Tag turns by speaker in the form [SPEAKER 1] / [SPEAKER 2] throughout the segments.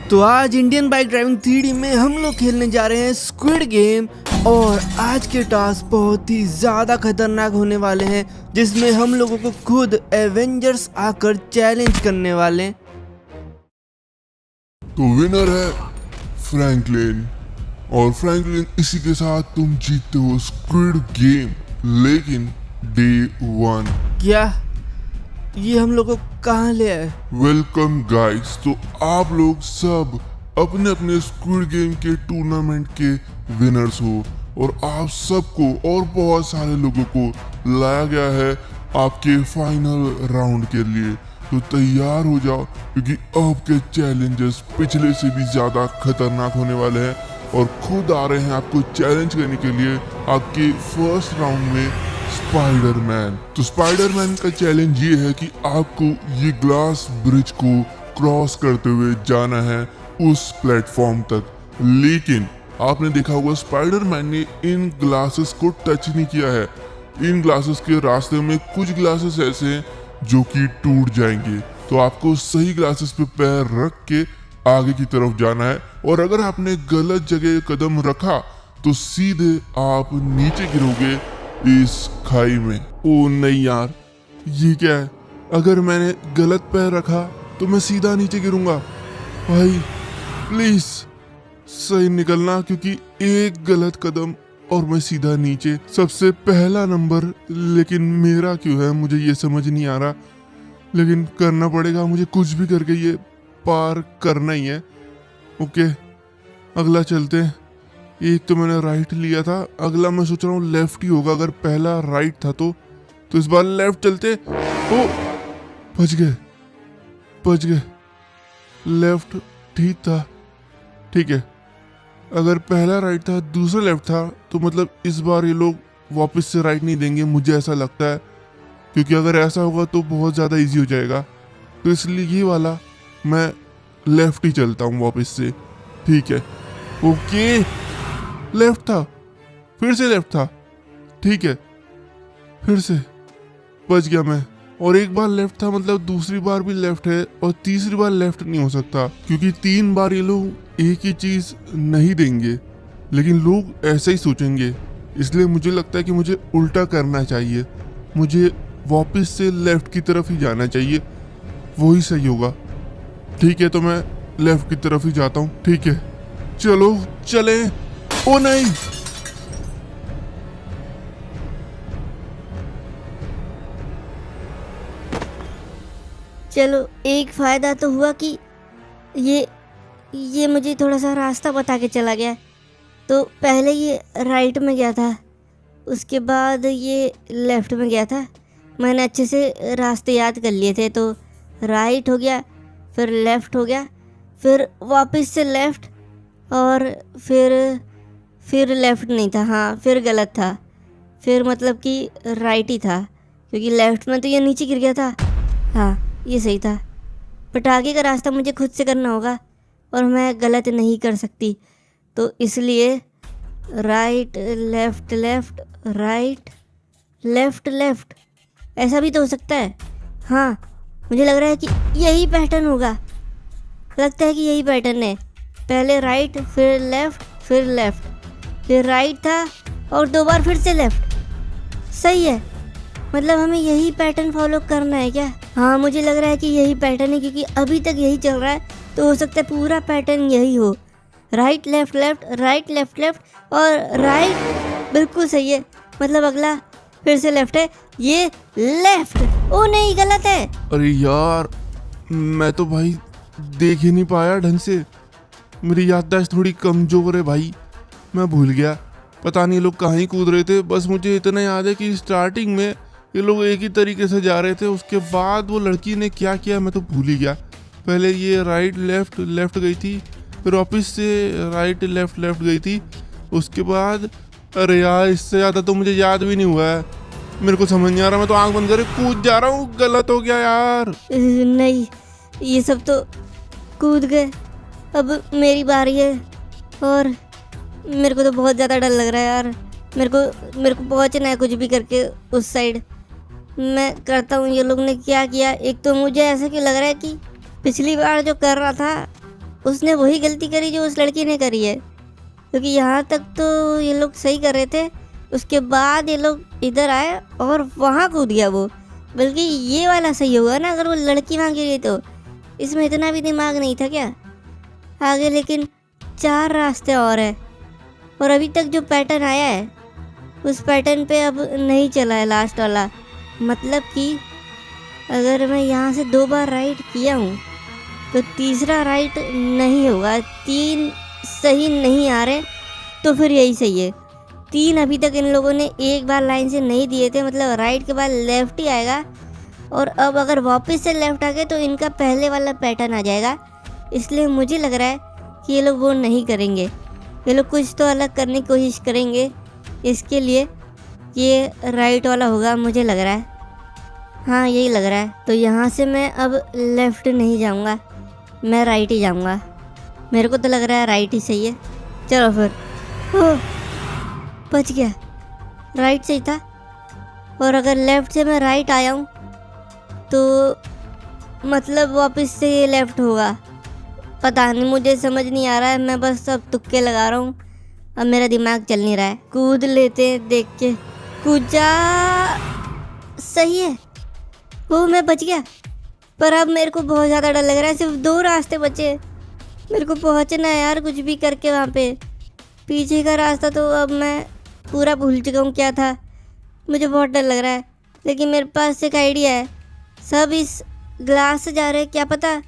[SPEAKER 1] तो आज Indian bike driving 3D में हम लोग खेलने जा रहे हैं स्क्विड गेम। और आज के टास्क बहुत ही ज़्यादा खतरनाक होने वाले हैं, जिसमें हम लोगों को खुद एवेंजर्स आकर चैलेंज करने वाले हैं।
[SPEAKER 2] तो विनर है फ्रैंकलिन, और फ्रैंकलिन इसी के साथ तुम जीतते हो स्क्विड गेम, लेकिन डे 1।
[SPEAKER 1] क्या ये हम लोग को कहाँ ले आए?
[SPEAKER 2] Welcome guys. तो आप लोग सब अपने अपने स्क्विड गेम के टूर्नामेंट के विनर्स हो, और आप सबको और बहुत सारे लोगों को लाया गया है आपके फाइनल राउंड के लिए। तो तैयार हो जाओ, क्योंकि आपके चैलेंजेस पिछले से भी ज्यादा खतरनाक होने वाले हैं, और खुद आ रहे हैं आपको चैलेंज करने के लिए आपके फर्स्ट राउंड में स्पाइडरमैन। तो स्पाइडरमैन का चैलेंज ये है कि आपको ये ग्लास ब्रिज को क्रॉस करते हुए जाना है उस प्लेटफॉर्म तक। लेकिन आपने देखा होगा स्पाइडरमैन ने इन ग्लासेस को टच नहीं किया है। इन ग्लासेस के रास्ते में कुछ ग्लासेस ऐसे हैं जो कि टूट जाएंगे, तो आपको सही ग्लासेस पे पैर रख के आगे की तरफ जाना है। और अगर आपने गलत जगह कदम रखा तो सीधे आप नीचे गिरोगे इस खाई में। ओ नहीं यार, ये क्या है? अगर मैंने गलत पैर रखा तो मैं सीधा नीचे गिरूंगा। भाई प्लीज सही निकलना, क्योंकि एक गलत कदम और मैं सीधा नीचे। सबसे पहला नंबर, लेकिन मेरा क्यों है मुझे ये समझ नहीं आ रहा, लेकिन करना पड़ेगा मुझे, कुछ भी करके ये पार करना ही है। ओके, अगला चलते हैं। एक तो मैंने राइट लिया था, अगला मैं सोच रहा हूँ लेफ्ट ही होगा। अगर पहला राइट था तो इस बार लेफ्ट चलते। ओ बच गए। लेफ्ट ठीक था, ठीक है। अगर पहला राइट था दूसरा लेफ्ट था, तो मतलब इस बार ये लोग वापस से राइट नहीं देंगे, मुझे ऐसा लगता है, क्योंकि अगर ऐसा होगा तो बहुत ज़्यादा इजी हो जाएगा। तो इसलिए ये वाला मैं लेफ्ट ही चलता हूँ वापस से, ठीक है। ओके, लेफ्ट था, फिर से लेफ्ट था, ठीक है, फिर से बच गया मैं। और एक बार लेफ्ट था, मतलब दूसरी बार भी लेफ्ट है, और तीसरी बार लेफ्ट नहीं हो सकता, क्योंकि 3 बार ये लोग एक ही चीज नहीं देंगे। लेकिन लोग ऐसे ही सोचेंगे, इसलिए मुझे लगता है कि मुझे उल्टा करना चाहिए। मुझे वापस से लेफ्ट की तरफ ही जाना चाहिए, वही सही होगा। ठीक है, तो मैं लेफ्ट की तरफ ही जाता हूँ, ठीक है। चलो चले। ओ नहीं,
[SPEAKER 3] चलो एक फ़ायदा तो हुआ कि ये मुझे थोड़ा सा रास्ता बता के चला गया। तो पहले ये राइट में गया था, उसके बाद ये लेफ़्ट में गया था। मैंने अच्छे से रास्ते याद कर लिए थे। तो राइट हो गया, फिर लेफ़्ट हो गया, फिर वापस से लेफ़्ट, और फिर लेफ़्ट नहीं था, हाँ फिर गलत था, फिर मतलब कि राइट ही था, क्योंकि लेफ़्ट में तो ये नीचे गिर गया था। हाँ ये सही था, बट आगे का रास्ता मुझे खुद से करना होगा, और मैं गलत नहीं कर सकती। तो इसलिए right left left right left left, ऐसा भी तो हो सकता है। हाँ मुझे लग रहा है कि यही पैटर्न होगा, लगता है कि यही पैटर्न है। पहले राइट, फिर लेफ़्ट, फिर लेफ़्ट, फिर राइट था, और 2 बार फिर से लेफ़्ट। सही है, मतलब हमें यही पैटर्न फॉलो करना है क्या? हाँ मुझे लग रहा है कि यही पैटर्न है, क्योंकि अभी तक यही चल रहा है, तो हो सकता है पूरा पैटर्न यही हो। Right left left, right left left, और राइट बिल्कुल सही है। मतलब अगला फिर से लेफ़्ट है, ये लेफ़्ट। ओ नहीं, गलत है।
[SPEAKER 2] अरे यार, मैं तो भाई देख ही नहीं पाया ढंग से, मेरी याददाश्त थोड़ी कमजोर है भाई, मैं भूल गया। पता नहीं लोग कहाँ ही कूद रहे थे, बस मुझे इतना याद है कि स्टार्टिंग में ये लोग एक ही तरीके से जा रहे थे, उसके बाद वो लड़की ने क्या किया मैं तो भूल ही गया। पहले ये राइट लेफ़्ट लेफ़्ट गई थी, फिर वापस से राइट लेफ़्ट लेफ़्ट गई थी, उसके बाद अरे यार इससे ज़्यादा तो मुझे याद भी नहीं हुआ है, मेरे को समझ नहीं आ रहा। मैं तो आंख बंद करे कूद जा रहा हूँ, गलत हो गया यार।
[SPEAKER 3] नहीं, ये सब तो कूद गए, अब मेरी बारी है, और मेरे को तो बहुत ज़्यादा डर लग रहा है यार। मेरे को पहुंचना है कुछ भी करके उस साइड। मैं करता हूँ। ये लोग ने क्या किया, एक तो मुझे ऐसा क्यों लग रहा है कि पिछली बार जो कर रहा था उसने वही गलती करी जो उस लड़की ने करी है, क्योंकि यहाँ तक तो ये लोग सही कर रहे थे, उसके बाद ये लोग इधर आए और वहाँ कूद गया वो। बल्कि ये वाला सही होगा ना, अगर वो लड़की वहाँ गिरी तो। इसमें इतना भी दिमाग नहीं था क्या आगे? लेकिन 4 रास्ते और है, और अभी तक जो पैटर्न आया है उस पैटर्न पे अब नहीं चला है लास्ट वाला। मतलब कि अगर मैं यहाँ से 2 बार राइट किया हूँ तो तीसरा राइट नहीं होगा। 3 सही नहीं आ रहे तो फिर यही सही है। 3 अभी तक इन लोगों ने एक बार लाइन से नहीं दिए थे, मतलब राइट के बाद लेफ्ट ही आएगा। और अब अगर वापस से लेफ्ट आ गए तो इनका पहले वाला पैटर्न आ जाएगा। इसलिए मुझे लग रहा है कि ये लोग वो नहीं करेंगे, ये लोग कुछ तो अलग करने की कोशिश करेंगे। इसके लिए ये राइट वाला होगा मुझे लग रहा है। हाँ यही लग रहा है। तो यहाँ से मैं अब लेफ़्ट नहीं जाऊँगा, मैं राइट ही जाऊँगा। मेरे को तो लग रहा है राइट ही सही है। चलो फिर। ओह बच गया, राइट सही था। और अगर लेफ़्ट से मैं राइट आया हूँ तो मतलब वापस से ये लेफ़्ट होगा। पता नहीं, मुझे समझ नहीं आ रहा है। मैं बस अब तुक्के लगा रहा हूँ, अब मेरा दिमाग चल नहीं रहा है। कूद लेते हैं, देख के कूद जा। सही है, वो मैं बच गया। पर अब मेरे को बहुत ज़्यादा डर लग रहा है। सिर्फ 2 रास्ते बचे, मेरे को पहुँचना है यार कुछ भी करके वहाँ पे। पीछे का रास्ता तो अब मैं पूरा भूल चुका हूँ क्या था। मुझे बहुत डर लग रहा है, लेकिन मेरे पास एक आइडिया है। सब इस ग्लास से जा रहे हैं, क्या पता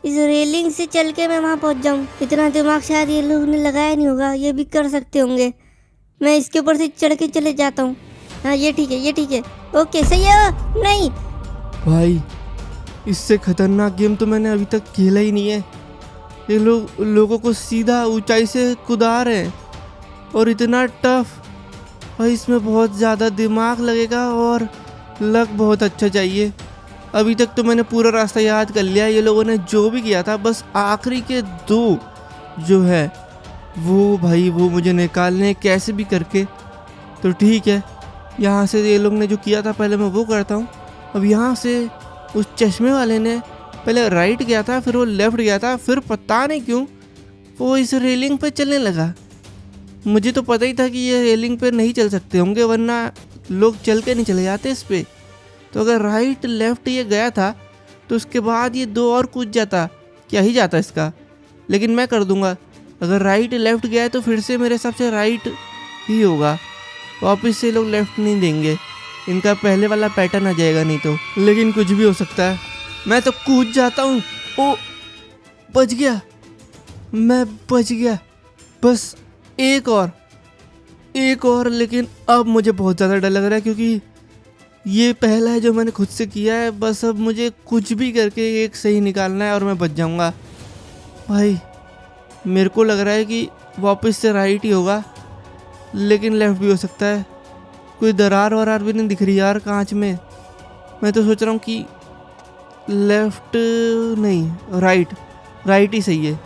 [SPEAKER 3] इस रेलिंग से चल के मैं वहाँ पहुँच जाऊँ। इतना दिमाग शायद ये लोग ने लगाया नहीं होगा, ये भी कर सकते होंगे। मैं इसके ऊपर से चढ़ के चले जाता हूँ। हाँ ये ठीक है, ये ठीक है। ओके सही है। नहीं
[SPEAKER 1] भाई इससे खतरनाक गेम तो मैंने अभी तक खेला ही नहीं है। ये लोग लोगों को सीधा ऊंचाई से कुदा रहे हैं और इतना टफ। भाई इसमें बहुत ज़्यादा दिमाग लगेगा और लक बहुत अच्छा चाहिए। अभी तक तो मैंने पूरा रास्ता याद कर लिया। ये लोगों ने जो भी किया था, बस आखिरी के 2 जो है वो भाई वो मुझे निकालने हैं कैसे भी करके। तो ठीक है, यहाँ से ये लोग ने जो किया था पहले मैं वो करता हूँ। अब यहाँ से उस चश्मे वाले ने पहले राइट गया था, फिर वो लेफ़्ट गया था, फिर पता नहीं क्यों वो इस रेलिंग पे चलने लगा। मुझे तो पता ही था कि ये रेलिंग पे नहीं चल सकते होंगे, वरना लोग चल के नहीं चले जाते इस पे। तो अगर राइट लेफ़्ट ये गया था तो उसके बाद ये 2 और कूद जाता, क्या ही जाता इसका। लेकिन मैं कर दूंगा। अगर राइट लेफ़्ट गया है तो फिर से मेरे हिसाब से राइट ही होगा। वापस से लोग लेफ़्ट नहीं देंगे, इनका पहले वाला पैटर्न आ जाएगा नहीं तो। लेकिन कुछ भी हो सकता है। मैं तो कूद जाता हूँ। ओ बच गया, मैं बच गया। बस एक और। लेकिन अब मुझे बहुत ज़्यादा डर लग रहा है, क्योंकि ये पहला है जो मैंने खुद से किया है। बस अब मुझे कुछ भी करके एक सही निकालना है और मैं बच जाऊंगा। भाई मेरे को लग रहा है कि वापस से राइट ही होगा, लेकिन लेफ़्ट भी हो सकता है। कोई दरार वरार भी नहीं दिख रही यार कांच में। मैं तो सोच रहा हूँ कि लेफ़्ट नहीं राइट ही सही है।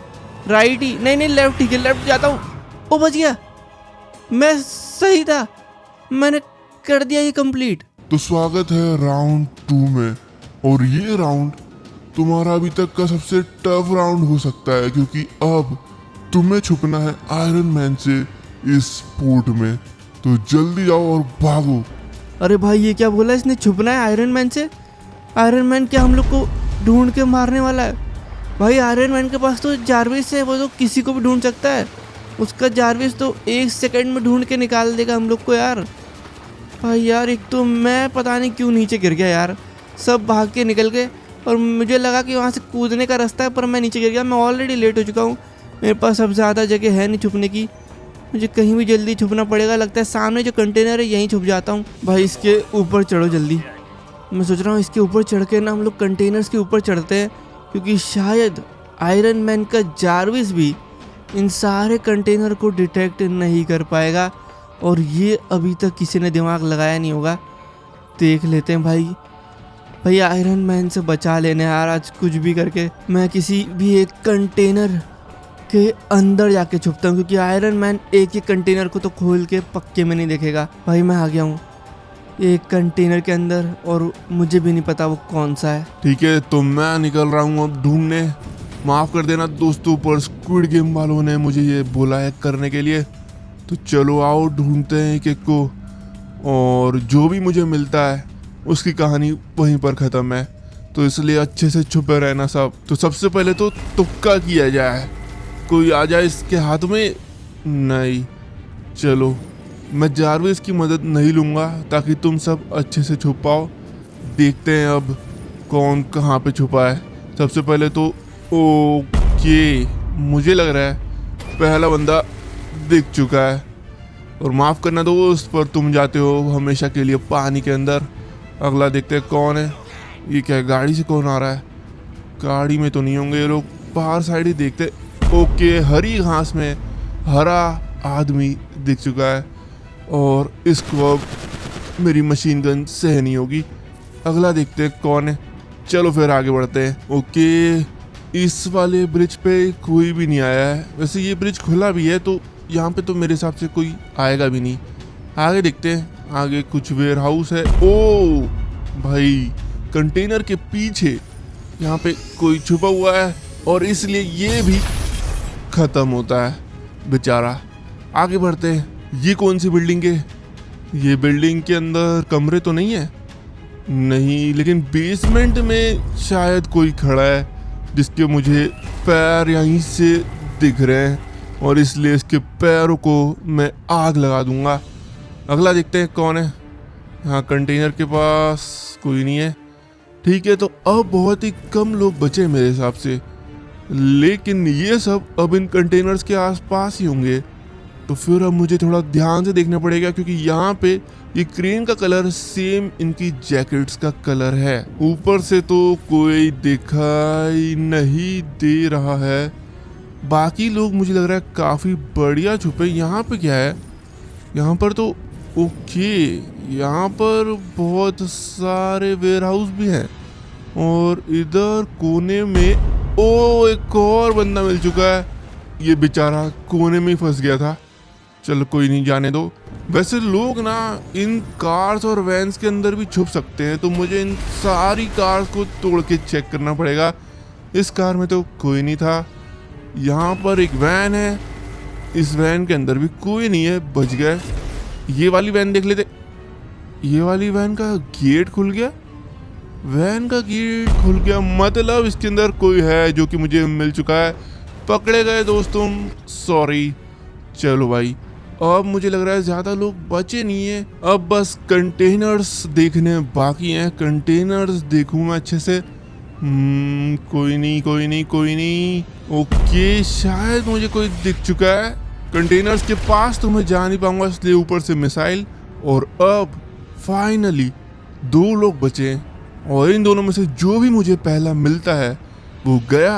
[SPEAKER 1] राइट ही नहीं लेफ़्ट ठीक है, लेफ़्ट जाता हूँ। ओ बच गया, मैं सही था, मैंने कर दिया ये कंप्लीट।
[SPEAKER 2] तो स्वागत है राउंड 2 में, और ये राउंड तुम्हारा अभी तक का सबसे टफ राउंड हो सकता है, क्योंकि अब तुम्हें छुपना है आयरन मैन से इस पोर्ट में। तो जल्दी जाओ और भागो।
[SPEAKER 1] अरे भाई ये क्या बोला इसने, छुपना है आयरन मैन से? आयरन मैन क्या हम लोग को ढूंढ के मारने वाला है? भाई आयरन मैन के पास तो जारविस है, वो तो किसी को भी ढूंढ सकता है। उसका जारविस तो 1 सेकंड में ढूंढ के निकाल देगा हम लोग को यार। भाई यार एक तो मैं पता नहीं क्यों नीचे गिर गया यार, सब भाग के निकल गए और मुझे लगा कि वहाँ से कूदने का रास्ता है, पर मैं नीचे गिर गया। मैं ऑलरेडी लेट हो चुका हूँ, मेरे पास अब ज़्यादा जगह है नहीं छुपने की। मुझे कहीं भी जल्दी छुपना पड़ेगा। लगता है सामने जो कंटेनर है यहीं छुप जाता हूँ। भाई इसके ऊपर चढ़ो जल्दी। मैं सोच रहा हूँ इसके ऊपर चढ़ के ना हम लोग कंटेनर्स के ऊपर चढ़ते हैं, क्योंकि शायद आयरन मैन का जारविस भी इन सारे कंटेनर को डिटेक्ट नहीं कर पाएगा, और ये अभी तक किसी ने दिमाग लगाया नहीं होगा। देख लेते हैं भाई आयरन मैन से बचा लेने यार आज कुछ भी करके। मैं किसी भी एक कंटेनर के अंदर जाके छुपता हूँ, क्योंकि आयरन मैन एक एक कंटेनर को तो खोल के पक्के में नहीं देखेगा। भाई मैं आ गया हूँ एक कंटेनर के अंदर, और मुझे भी नहीं पता वो कौन सा है।
[SPEAKER 2] ठीक है, तो मैं निकल रहा हूँ अब ढूंढने। माफ़ कर देना दोस्तों, पर स्क्विड गेम वालों ने मुझे ये बोला है करने के लिए। तो चलो आओ ढूंढते हैं एक एक को, और जो भी मुझे मिलता है उसकी कहानी वहीं पर ख़त्म है। तो इसलिए अच्छे से छुपे रहना सब। तो सबसे पहले तो तुक्का किया जाए, कोई आ जाए इसके हाथ में। नहीं, चलो मैं जारविस की मदद नहीं लूँगा ताकि तुम सब अच्छे से छुप पाओ। देखते हैं अब कौन कहाँ पे छुपा है। सबसे पहले तो ओके, मुझे लग रहा है पहला बंदा दिख चुका है। और माफ़ करना दोस्त, पर तुम जाते हो हमेशा के लिए पानी के अंदर। अगला देखते हैं कौन है। ये क्या है, गाड़ी से कौन आ रहा है? गाड़ी में तो नहीं होंगे ये लोग, बाहर साइड ही देखते। ओके, हरी घास में हरा आदमी दिख चुका है, और इसको अब मेरी मशीन गन सह नहीं होगी। अगला देखते हैं कौन है। चलो फिर आगे बढ़ते हैं। ओके, इस वाले ब्रिज पे कोई भी नहीं आया है। वैसे ये ब्रिज खुला भी है, तो यहाँ पे तो मेरे हिसाब से कोई आएगा भी नहीं। आगे देखते हैं, आगे कुछ वेयर हाउस है। ओ भाई, कंटेनर के पीछे यहाँ पे कोई छुपा हुआ है, और इसलिए ये भी ख़त्म होता है बेचारा। आगे बढ़ते हैं। ये कौन सी बिल्डिंग है? ये बिल्डिंग के अंदर कमरे तो नहीं है, नहीं, लेकिन बेसमेंट में शायद कोई खड़ा है जिसके मुझे पैर यहीं से दिख रहे हैं, और इसलिए इसके पैरों को मैं आग लगा दूंगा। अगला देखते हैं कौन है। हाँ, कंटेनर के पास कोई नहीं है। ठीक है, तो अब बहुत ही कम लोग बचे मेरे हिसाब से, लेकिन ये सब अब इन कंटेनर्स के आसपास ही होंगे। तो फिर अब मुझे थोड़ा ध्यान से देखना पड़ेगा, क्योंकि यहाँ पे ये क्रेन का कलर सेम इनकी जैकेट्स का कलर है। ऊपर से तो कोई दिखाई नहीं दे रहा है। बाकी लोग मुझे लग रहा है काफ़ी बढ़िया छुपे। यहाँ पे क्या है? यहाँ पर तो ओके, यहाँ पर बहुत सारे वेयर हाउस भी हैं, और इधर कोने में एक और बंदा मिल चुका है। ये बेचारा कोने में ही फंस गया था। चलो कोई नहीं, जाने दो। वैसे लोग ना इन कार्स और वैन्स के अंदर भी छुप सकते हैं, तो मुझे इन सारी कार्स को तोड़ के चेक करना पड़ेगा। इस कार में तो कोई नहीं था। यहाँ पर एक वैन है, इस वैन के अंदर भी कोई नहीं है, बच गए। ये वाली वैन देख लेते। ये वाली वैन का गेट खुल गया। वैन का गेट खुल गया, मतलब इसके अंदर कोई है जो कि मुझे मिल चुका है। पकड़े गए दोस्तों, सॉरी। चलो भाई, अब मुझे लग रहा है ज़्यादा लोग बचे नहीं है। अब बस कंटेनर्स देखने बाकी हैं। कंटेनर्स देखूँ मैं अच्छे से। कोई नहीं, कोई नहीं, कोई नहीं। ओके, शायद मुझे कोई दिख चुका है। कंटेनर्स के पास तो मैं जा नहीं पाऊंगा, इसलिए ऊपर से मिसाइल। और अब फाइनली 2 लोग बचे, और इन दोनों में से जो भी मुझे पहला मिलता है वो गया,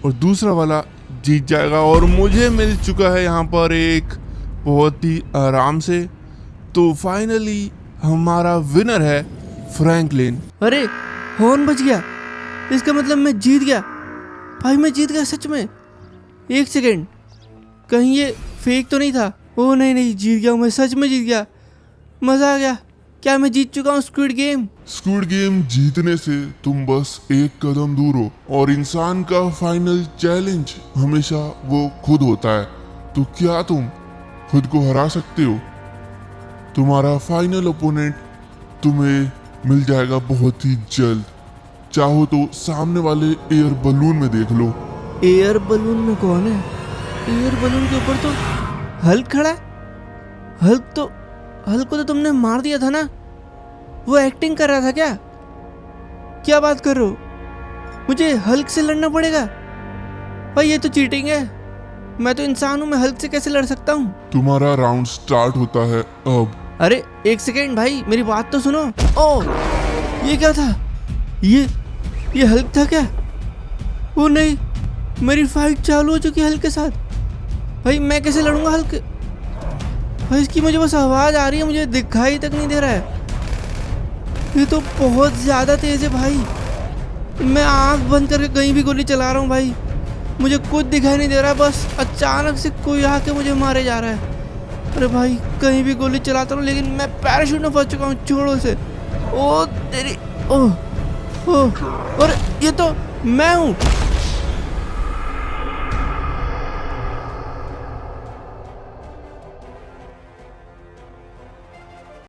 [SPEAKER 2] और दूसरा वाला जीत जाएगा। और मुझे मिल चुका है यहाँ पर एक, बहुत ही आराम से। तो फाइनली हमारा विनर है फ्रैंकलिन।
[SPEAKER 1] अरे हॉर्न बज गया, इसका मतलब मैं जीत गया। भाई मैं जीत गया सच में। एक सेकेंड, कहीं ये फेक तो नहीं था? ओह नहीं नहीं, जीत गया हूँ मैं, सच में जीत गया। मज़ा आ गया। क्या मैं जीत चुका हूँ स्क्विड गेम?
[SPEAKER 2] स्क्विड गेम जीतने से तुम बस एक कदम दूर हो, और इंसान का फाइनल चैलेंज हमेशा वो खुद होता है। तो क्या तुम खुद को हरा सकते हो? तुम्हारा फाइनल ओपोनेंट तुम्हें मिल जाएगा बहुत ही जल्द। चाहो तो सामने वाले एयर बलून में देख लो।
[SPEAKER 1] एयर बलून में कौन है? एयर बलून के ऊपर तो हल्क खड़ा है। हल्क को तो तुमने मार दिया था ना? वो एक्टिंग कर रहा था क्या? क्या बात कर रहे हो? मुझे हल्क से लड़ना पड़ेगा? भाई ये तो चीटिंग है। मैं तो इंसान हूँ, मैं हल्क से कैसे लड़ सकता हूँ?
[SPEAKER 2] तुम्हारा राउंड स्टार्ट होता है अब।
[SPEAKER 1] अरे एक सेकेंड भाई, मेरी बात तो सुनो। ओह, ये क्या था? ये हल्क था क्या? ओ नहीं, मेरी फाइट चालू हो चुकी है हल्क के साथ। भाई मैं कैसे लड़ूंगा हल्क? भाई इसकी मुझे बस आवाज़ आ रही है, मुझे दिखाई तक नहीं दे रहा है। ये तो बहुत ज़्यादा तेज़ है भाई। मैं आँख बंद करके कहीं भी गोली चला रहा हूँ भाई, मुझे कुछ दिखाई नहीं दे रहा है। बस अचानक से कोई आके मुझे मारे जा रहा है। अरे भाई कहीं भी गोली चलाता हूँ, लेकिन मैं पैराशूट में फंस चुका हूँ। छोड़ो से। ओ तेरी, ओह, और ये तो मैं हूँ।